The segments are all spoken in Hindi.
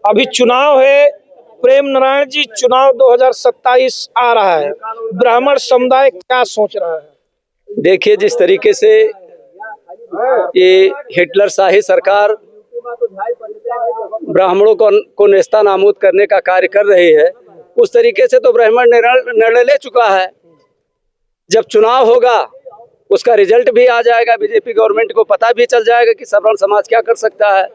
अभी चुनाव है, प्रेम नारायण जी, चुनाव 2027 आ रहा है, ब्राह्मण समुदाय क्या सोच रहा है? देखिए, जिस तरीके से ये हिटलर शाही सरकार ब्राह्मणों को नेस्ता नाबूद करने का कार्य कर रही है, उस तरीके से तो ब्राह्मण निर्णय ले चुका है। जब चुनाव होगा उसका रिजल्ट भी आ जाएगा, बीजेपी गवर्नमेंट को पता भी चल जाएगा कि सवर्ण समाज क्या कर सकता है।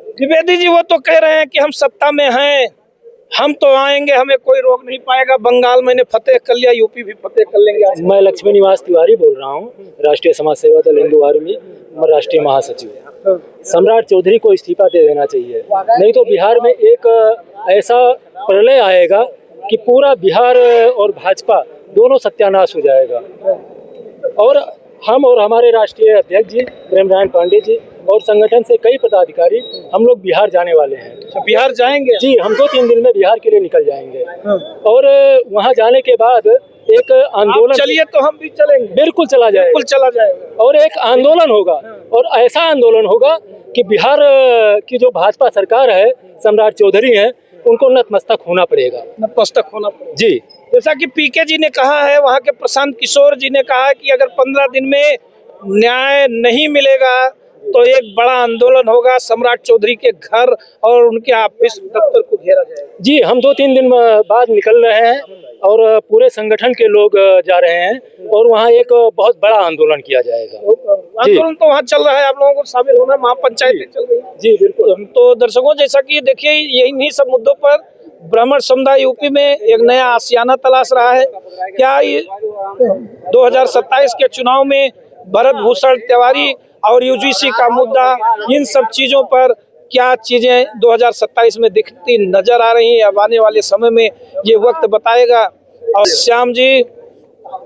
द्विवेदी जी वो तो कह रहे हैं कि हम सत्ता में हैं, हम तो आएंगे, हमें कोई रोक नहीं पाएगा। बंगाल मैंने फतेह कर लिया, यूपी भी फतेह कर लेंगे। मैं लक्ष्मी निवास तिवारी बोल रहा हूँ, राष्ट्रीय समाज सेवा दल हिंदू आर्मी राष्ट्रीय महासचिव। सम्राट चौधरी को इस्तीफा दे देना चाहिए, नहीं तो बिहार में एक ऐसा प्रलय आएगा कि पूरा बिहार और भाजपा दोनों सत्यानाश हो जाएगा। और हम और हमारे राष्ट्रीय अध्यक्ष जी प्रेम नारायण पांडे जी और संगठन से कई पदाधिकारी हम लोग बिहार जाने वाले हैं। बिहार जाएंगे जी, हम 2-3 दिन में बिहार के लिए निकल जाएंगे। और वहां जाने के बाद एक आंदोलन, चलिए तो हम भी चलेंगे, बिल्कुल चला जाएगा और एक आंदोलन होगा। और ऐसा आंदोलन होगा कि बिहार की जो भाजपा सरकार है, सम्राट चौधरी हैं, उनको नतमस्तक होना पड़ेगा। जी, जैसा कि पीके जी ने कहा है, वहाँ के प्रशांत किशोर जी ने कहा है कि अगर 15 दिन में न्याय नहीं मिलेगा तो एक बड़ा आंदोलन होगा, सम्राट चौधरी के घर और उनके ऑफिस दफ्तर को घेरा जाएगा। जी, हम 2-3 दिन बाद निकल रहे हैं और पूरे संगठन के लोग जा रहे हैं और वहाँ एक बहुत बड़ा आंदोलन किया जाएगा। आंदोलन तो वहाँ चल रहा है, आप लोगों को शामिल होना, महापंचायतें चल रही है। जी बिल्कुल। तो दर्शकों, जैसा कि देखिए, यही सब मुद्दों पर ब्राह्मण समुदाय यूपी में एक नया आशियाना तलाश रहा है। क्या 2027 के चुनाव में भरत भूषण तिवारी और यूजीसी का मुद्दा, इन सब चीजों पर क्या चीजें 2027 में दिखती नजर आ रही हैं, अब आने वाले समय में ये वक्त बताएगा। और श्याम जी,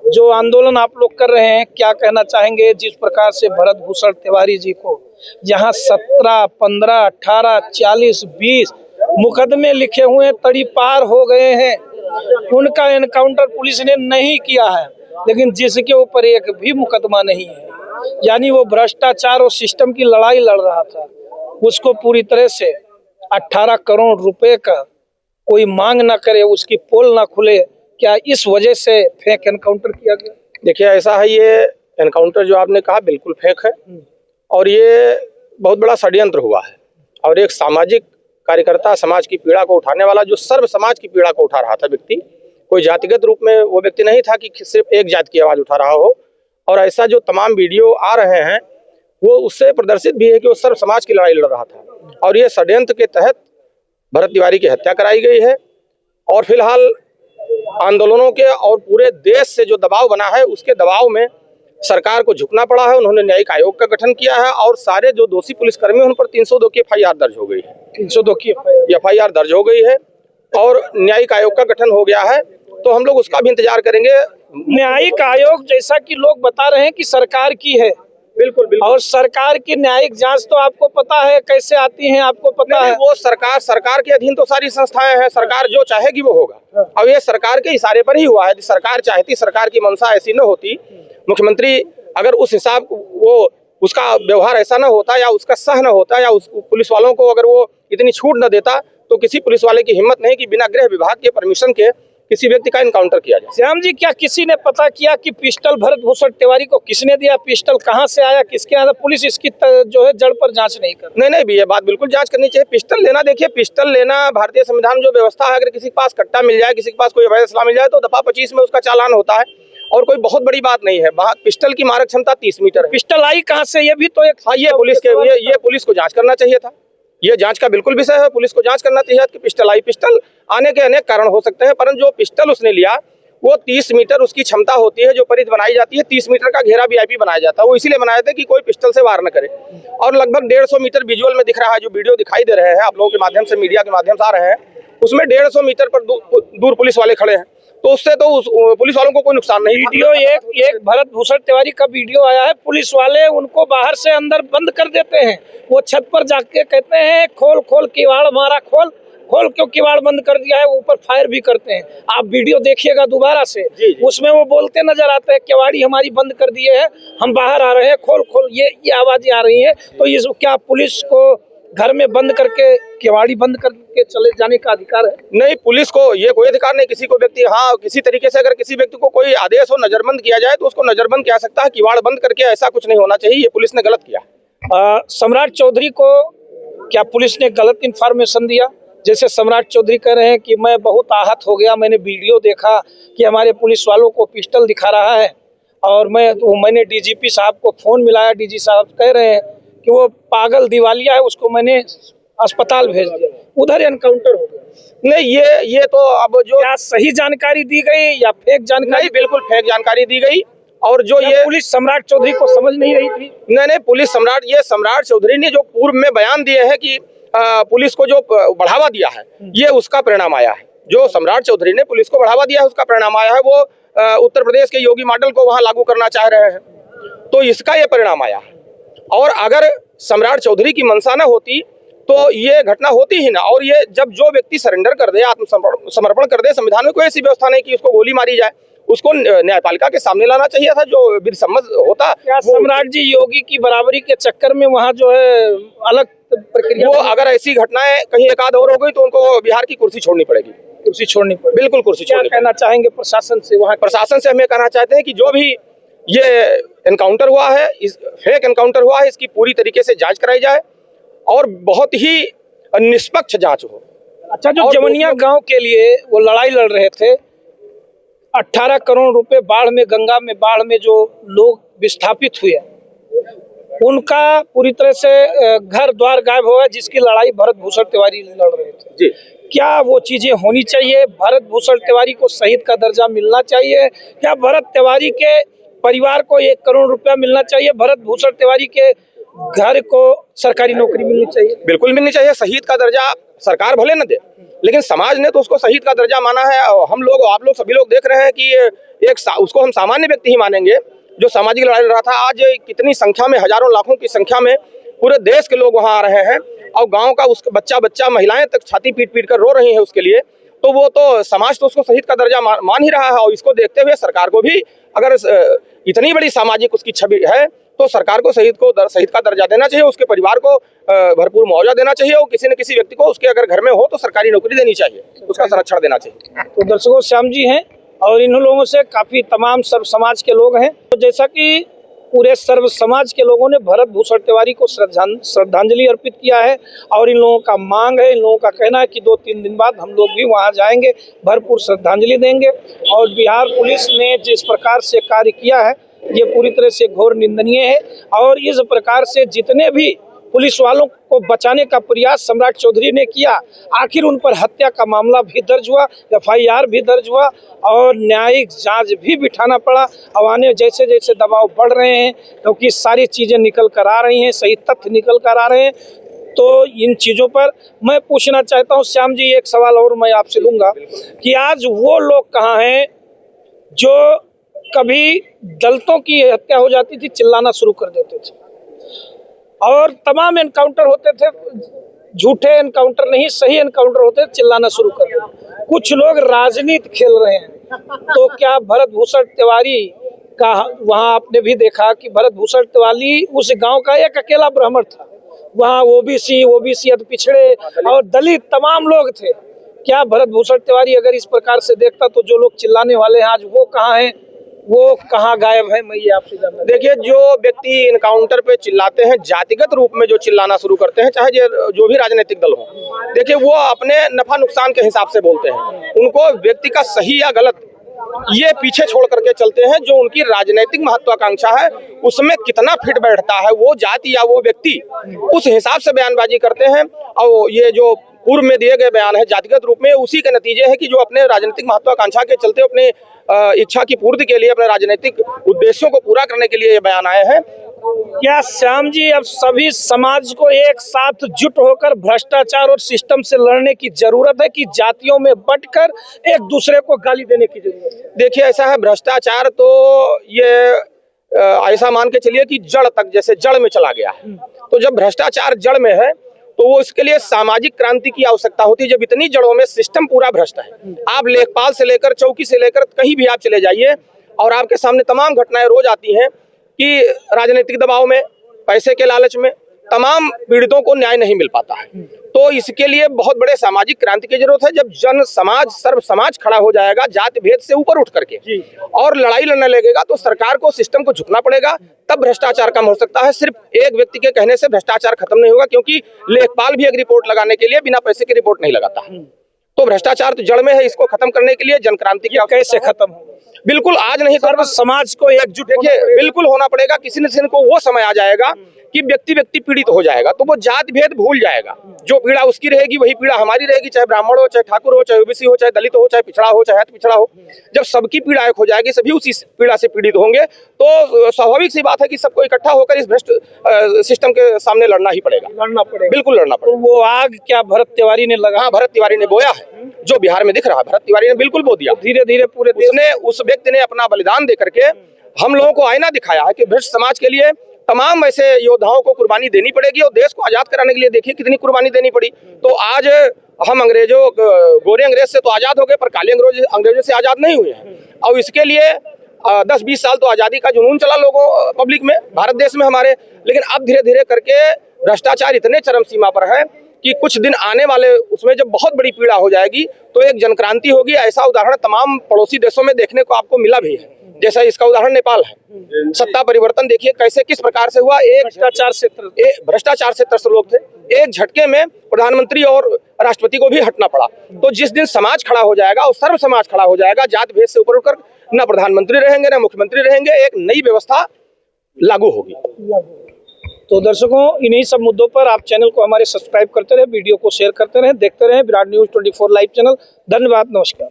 जो आंदोलन आप लोग कर रहे हैं, क्या कहना चाहेंगे? जिस प्रकार से भरत भूषण तिवारी जी को यहाँ 17, 15, 18, 40, 20 मुकदमे लिखे हुए तड़ी पार हो गए हैं, उनका एनकाउंटर पुलिस ने नहीं किया है, लेकिन जिसके ऊपर एक भी मुकदमा नहीं है, यानी वो भ्रष्टाचार और सिस्टम की लड़ाई लड़ रहा था, उसको पूरी तरह से 18 करोड़ रुपए का कोई मांग ना करे, उसकी पोल ना खुले, क्या इस वजह से फेक एनकाउंटर किया गया? देखिए, ऐसा है, ये एनकाउंटर जो आपने कहा बिल्कुल फेक है और ये बहुत बड़ा षड्यंत्र हुआ है। और एक सामाजिक कार्यकर्ता, समाज की पीड़ा को उठाने वाला, जो सर्व समाज की पीड़ा को उठा रहा था व्यक्ति, कोई जातिगत रूप में वो व्यक्ति नहीं था कि सिर्फ एक जात की आवाज उठा रहा हो। और ऐसा जो तमाम वीडियो आ रहे हैं वो उससे प्रदर्शित भी है कि वो सर्व समाज की लड़ाई लड़ रहा था। और ये षड्यंत्र के तहत भरत तिवारी की हत्या कराई गई है। और फिलहाल आंदोलनों के और पूरे देश से जो दबाव बना है, उसके दबाव में सरकार को झुकना पड़ा है। उन्होंने न्यायिक आयोग का गठन किया है और सारे जो दोषी पुलिसकर्मी, उन पर 302 की FIR दर्ज हो गई है। 302 की FIR दर्ज हो गई है और न्यायिक आयोग का गठन हो गया है, तो हम लोग उसका भी इंतजार करेंगे। न्यायिक आयोग, जैसा कि लोग बता रहे हैं कि सरकार की है, बिल्कुल बिल्कुल। और सरकार की न्यायिक जांच तो आपको पता है कैसे आती है, आपको पता है। वो सरकार के अधीन तो सारी संस्थाएं हैं, सरकार जो चाहेगी वो होगा। अब ये सरकार के इशारे पर ही हुआ है। यदि सरकार चाहती, सरकार की मंशा ऐसी न होती, मुख्यमंत्री अगर उस हिसाब वो उसका व्यवहार ऐसा ना होता या उसका सह न होता या उस पुलिस वालों को अगर वो इतनी छूट न देता, तो किसी पुलिस वाले की हिम्मत नहीं कि बिना गृह विभाग के परमिशन के किसी व्यक्ति का इनकाउंटर किया जाए। श्याम जी, क्या किसी ने पता किया कि पिस्टल भरत भूषण तिवारी को किसने दिया? पिस्टल कहां से आया, किसके आया? पुलिस इसकी जो है जड़ पर जांच नहीं कर? नहीं भी, ये बात बिल्कुल जांच करनी चाहिए। पिस्टल लेना, देखिए, पिस्टल लेना भारतीय संविधान जो व्यवस्था है, अगर किसी के पास कट्टा मिल जाए, किसी के पास कोई अवैध असला मिल जाए, तो दफा 25 में उसका चालान होता है और कोई बहुत बड़ी बात नहीं है। पिस्टल की मारक क्षमता 30 मीटर है। पिस्टल आई कहां से, ये भी तो एक ये पुलिस को जांच करना चाहिए था। ये जांच का बिल्कुल विषय है, पुलिस को जांच करना चाहिए कि पिस्टल आई। पिस्टल आने के अनेक कारण हो सकते हैं, परंतु जो पिस्टल उसने लिया वो 30 मीटर उसकी क्षमता होती है। जो परिध बनाई जाती है, 30 मीटर का घेरा VIP बनाया जाता है। वो इसीलिए बनाया था कि कोई पिस्टल से वार न करे। और लगभग 150 मीटर विजुअल में दिख रहा है, जो वीडियो दिखाई दे रहे हैं आप लोगों के माध्यम से, मीडिया के माध्यम से आ रहे हैं, उसमें 150 मीटर पर दूर पुलिस वाले खड़े हैं, तो उससे तो पुलिस वालों को कोई नुकसान नहीं। वीडियो एक भरत भूषण तिवारी का वीडियो आया है, पुलिस वाले उनको बाहर से अंदर बंद कर देते हैं, वो छत पर जाके कहते हैं खोल खोल किवाड़ मारा, खोल खोल क्यों किवाड़ बंद कर दिया है, ऊपर फायर भी करते हैं। आप वीडियो देखिएगा दोबारा से, उसमें वो बोलते नजर आते हैं, किवाड़ी हमारी बंद कर दिए है, हम बाहर आ रहे हैं, खोल खोल, ये आवाजें आ रही हैं। तो ये क्या पुलिस को घर में बंद करके केवाड़ी बंद करके चले जाने का अधिकार है? नहीं, पुलिस को ये कोई अधिकार नहीं। किसी को व्यक्ति, हाँ, किसी तरीके से अगर किसी व्यक्ति को कोई आदेश हो नजरबंद किया जाए तो उसको नजरबंद किया सकता है, किवाड़ बंद करके। ऐसा कुछ नहीं होना चाहिए, ये पुलिस ने गलत किया। सम्राट चौधरी को क्या पुलिस ने गलत इन्फॉर्मेशन दिया? जैसे सम्राट चौधरी कह रहे हैं कि मैं बहुत आहत हो गया, मैंने वीडियो देखा कि हमारे पुलिस वालों को पिस्टल दिखा रहा है और मैंने डीजीपी साहब को फोन मिलाया, डीजी साहब कह रहे हैं कि वो पागल दिवालिया है, उसको मैंने अस्पताल भेज दिया। उधर एनकाउंटर हो गया। नहीं, ये तो अब जो क्या सही जानकारी दी गई या फेक जानकारी? नहीं, बिल्कुल फेक जानकारी दी गई। और जो ये पुलिस सम्राट चौधरी को समझ नहीं रही थी? नहीं, पुलिस सम्राट चौधरी ने जो पूर्व में बयान दिए हैं कि पुलिस को जो बढ़ावा दिया है, ये उसका परिणाम आया है। जो सम्राट चौधरी ने पुलिस को बढ़ावा दिया है उसका परिणाम आया है। वो उत्तर प्रदेश के योगी मॉडल को वहां लागू करना चाह रहे हैं, तो इसका ये परिणाम आया है। और अगर सम्राट चौधरी की मंशा न होती तो ये घटना होती ही ना। और ये जब जो व्यक्ति सरेंडर कर दे, आत्मसमर्पण कर दे, संविधान में कोई ऐसी व्यवस्था नहीं कि उसको गोली मारी जाए, उसको न्यायपालिका के सामने लाना चाहिए था जो विधिसम्मत होता। क्या सम्राट जी योगी की बराबरी के चक्कर में वहाँ जो है अलग प्रक्रिया? वो अगर ऐसी घटनाएं कहीं एक आध और हो गई तो उनको बिहार की कुर्सी छोड़नी पड़ेगी। कुर्सी छोड़नी पड़ेगी? बिल्कुल कुर्सी छोड़नी। क्या कहना चाहेंगे प्रशासन से? वहाँ प्रशासन से हम ये कहना चाहते हैं कि जो भी ये एनकाउंटर हुआ है, इस फेक एनकाउंटर हुआ है, इसकी पूरी तरीके से जांच कराई जाए और बहुत ही निष्पक्ष जांच हो। अच्छा, जो जवनिया गांव के लिए वो लड़ाई लड़ रहे थे, 18 करोड़ रुपए बाढ़ में, गंगा में बाढ़ में जो लोग विस्थापित हुए, उनका पूरी तरह से घर द्वार गायब हो गया, जिसकी लड़ाई भरत भूषण तिवारी लड़ रहे थे जी। क्या वो चीजें होनी चाहिए? भरत भूषण तिवारी को शहीद का दर्जा मिलना चाहिए? क्या भरत तिवारी के परिवार को 1 करोड़ रुपया मिलना चाहिए? भरत भूषण तिवारी के घर को सरकारी नौकरी मिलनी चाहिए? बिल्कुल मिलनी चाहिए। शहीद का दर्जा सरकार भले न दे, लेकिन समाज ने तो उसको शहीद का दर्जा माना है। हम लोग, आप लोग, सभी लोग देख रहे हैं कि उसको हम सामान्य व्यक्ति ही मानेंगे जो सामाजिक लड़ाई लड़ रहा था। आज कितनी संख्या में, हजारों लाखों की संख्या में पूरे देश के लोग वहां आ रहे हैं और गांव का उसका बच्चा महिलाएं तक छाती पीट पीट कर रो रही हैं उसके लिए। तो वो तो समाज तो उसको शहीद का दर्जा मान ही रहा है। और इसको देखते हुए सरकार को भी, अगर इतनी बड़ी सामाजिक उसकी छवि है, तो सरकार को शहीद का दर्जा देना चाहिए, उसके परिवार को भरपूर मुआवजा देना चाहिए और किसी न किसी व्यक्ति को उसके अगर घर में हो तो सरकारी नौकरी देनी चाहिए, उसका संरक्षण देना चाहिए। तो दर्शकों, श्याम जी हैं और इन लोगों से काफी तमाम सर्व समाज के लोग हैं। तो जैसा कि पूरे सर्व समाज के लोगों ने भरत भूषण तिवारी को श्रद्धांजलि अर्पित किया है और इन लोगों का मांग है, इन लोगों का कहना है कि 2-3 दिन बाद हम लोग भी वहां जाएंगे, भरपूर श्रद्धांजलि देंगे। और बिहार पुलिस ने जिस प्रकार से कार्य किया है ये पूरी तरह से घोर निंदनीय है। और इस प्रकार से जितने भी पुलिस वालों को बचाने का प्रयास सम्राट चौधरी ने किया, आखिर उन पर हत्या का मामला भी दर्ज हुआ, FIR भी दर्ज हुआ और न्यायिक जांच भी बिठाना पड़ा। अब आने जैसे जैसे दबाव बढ़ रहे हैं, क्योंकि सारी चीज़ें निकल कर आ रही हैं, सही तथ्य निकल कर आ रहे हैं, तो इन चीज़ों पर मैं पूछना चाहता हूँ श्याम जी, एक सवाल और मैं आपसे लूँगा कि आज वो लोग कहाँ हैं जो कभी दलितों की हत्या हो जाती थी चिल्लाना शुरू कर देते थे और तमाम एनकाउंटर होते थे, झूठे एनकाउंटर नहीं सही एनकाउंटर होते थे, चिल्लाना शुरू कर देते? कुछ लोग राजनीति खेल रहे हैं। तो क्या भरत भूषण तिवारी का, वहाँ आपने भी देखा कि भरत भूषण तिवारी उस गांव का एक अकेला ब्राह्मण था, वहाँ ओबीसी अति पिछड़े और दलित तमाम लोग थे। क्या भरत भूषण तिवारी अगर इस प्रकार से देखता तो जो लोग चिल्लाने वाले हैं आज वो कहाँ हैं, वो कहाँ गायब है? मैं ये आपसे जानना। देखिए, जो व्यक्ति इनकाउंटर पे चिल्लाते हैं, जातिगत रूप में जो चिल्लाना शुरू करते हैं, चाहे जो भी राजनीतिक दल हो, देखिए वो अपने नफा नुकसान के हिसाब से बोलते हैं। उनको व्यक्ति का सही या गलत ये पीछे छोड़ करके चलते हैं। जो उनकी राजनीतिक महत्वाकांक्षा है उसमें कितना फिट बैठता है वो जाति या वो व्यक्ति, उस हिसाब से बयानबाजी करते हैं। और ये जो पूर्व में दिए गए बयान है जातिगत रूप में, उसी के नतीजे है कि जो अपने राजनीतिक महत्वाकांक्षा के चलते अपने इच्छा की पूर्ति के लिए, अपने राजनीतिक उद्देश्यों को पूरा करने के लिए ये बयान आए हैं। क्या श्याम जी अब सभी समाज को एक साथ जुट होकर भ्रष्टाचार और सिस्टम से लड़ने की जरूरत है कि जातियों में बंटकर एक दूसरे को गाली देने की जरूरत है? देखिए, ऐसा है, भ्रष्टाचार तो ये ऐसा मान के चलिए कि जड़ तक, जैसे जड़ में चला गया है। तो जब भ्रष्टाचार जड़ में है तो वो इसके लिए सामाजिक क्रांति की आवश्यकता होती है। जब इतनी जड़ों में सिस्टम पूरा भ्रष्ट है, आप लेखपाल से लेकर चौकी से लेकर कहीं भी आप चले जाइए और आपके सामने तमाम घटनाएं रोज आती हैं कि राजनीतिक दबाव में, पैसे के लालच में, तमाम पीड़ितों को न्याय नहीं मिल पाता है। तो इसके लिए बहुत बड़े सामाजिक क्रांति की जरूरत है। जब जन समाज, सर्व समाज खड़ा हो जाएगा जाति भेद से ऊपर उठ करके और लड़ाई लड़ने लगेगा, तो सरकार को, सिस्टम को झुकना पड़ेगा, तब भ्रष्टाचार कम हो सकता है। सिर्फ एक व्यक्ति के कहने से भ्रष्टाचार खत्म नहीं होगा, क्योंकि लेखपाल भी एक रिपोर्ट लगाने के लिए बिना पैसे की रिपोर्ट नहीं लगाता। तो भ्रष्टाचार तो जड़ में है, इसको खत्म करने के लिए जन क्रांति की कैसे खत्म होगा? बिल्कुल आज नहीं, सर्व समाज को एकजुट देखिए बिल्कुल होना पड़ेगा। किसी न किसी को वो समय आ जाएगा कि व्यक्ति व्यक्ति पीड़ित हो जाएगा, तो वो जात भेद भूल जाएगा। जो पीड़ा उसकी रहेगी वही पीड़ा हमारी रहेगी, चाहे ब्राह्मण हो, चाहे ठाकुर हो, चाहे ओबीसी हो, चाहे दलित हो, चाहे पिछड़ा हो, चाहे हत पिछड़ा हो। जब सबकी पीड़ा एक हो जाएगी, सभी उसी पीड़ा से पीड़ित होंगे, तो स्वाभाविक सी बात है कि सबको इकट्ठा होकर इस भ्रष्ट सिस्टम के सामने लड़ना ही पड़ेगा, बिल्कुल लड़ना पड़ेगा। तो वो आग क्या भरत तिवारी ने लगा? हाँ, भरत तिवारी ने बोया है, जो बिहार में दिख रहा है, भरत तिवारी ने बिल्कुल बो दिया। धीरे धीरे पूरे उसने, उस व्यक्ति ने अपना बलिदान दे करके हम लोगों को आईना दिखाया है कि भ्रष्ट समाज के लिए तमाम ऐसे योद्धाओं को कुर्बानी देनी पड़ेगी, और देश को आजाद कराने के लिए देखिए कितनी कुर्बानी देनी पड़ी। तो आज हम गोरे अंग्रेज से तो आजाद हो गए, पर काले अंग्रेजों से आजाद नहीं हुए हैं। और इसके लिए 10-20 साल तो आजादी का जुनून चला लोगों, पब्लिक में, भारत देश में हमारे। लेकिन अब धीरे धीरे करके भ्रष्टाचार इतने चरम सीमा पर है कि कुछ दिन आने वाले उसमें जब बहुत बड़ी पीड़ा हो जाएगी, तो एक जनक्रांति होगी। ऐसा उदाहरण तमाम पड़ोसी देशों में देखने को आपको मिला भी है, जैसा इसका उदाहरण नेपाल है। सत्ता परिवर्तन देखिए कैसे, किस प्रकार से हुआ। एक भ्रष्टाचार से त्रस्त लोग थे, एक झटके में प्रधानमंत्री और राष्ट्रपति को भी हटना पड़ा। तो जिस दिन समाज खड़ा हो जाएगा और सर्व समाज खड़ा हो जाएगा, जात भेद से ऊपर उठकर न प्रधानमंत्री रहेंगे न मुख्यमंत्री रहेंगे, एक नई व्यवस्था लागू होगी। तो दर्शकों, इन्हीं सब मुद्दों पर आप चैनल को हमारे सब्सक्राइब करते रहे, वीडियो को शेयर करते रहे, देखते रहे विराट न्यूज़ 24 लाइव चैनल। धन्यवाद, नमस्कार।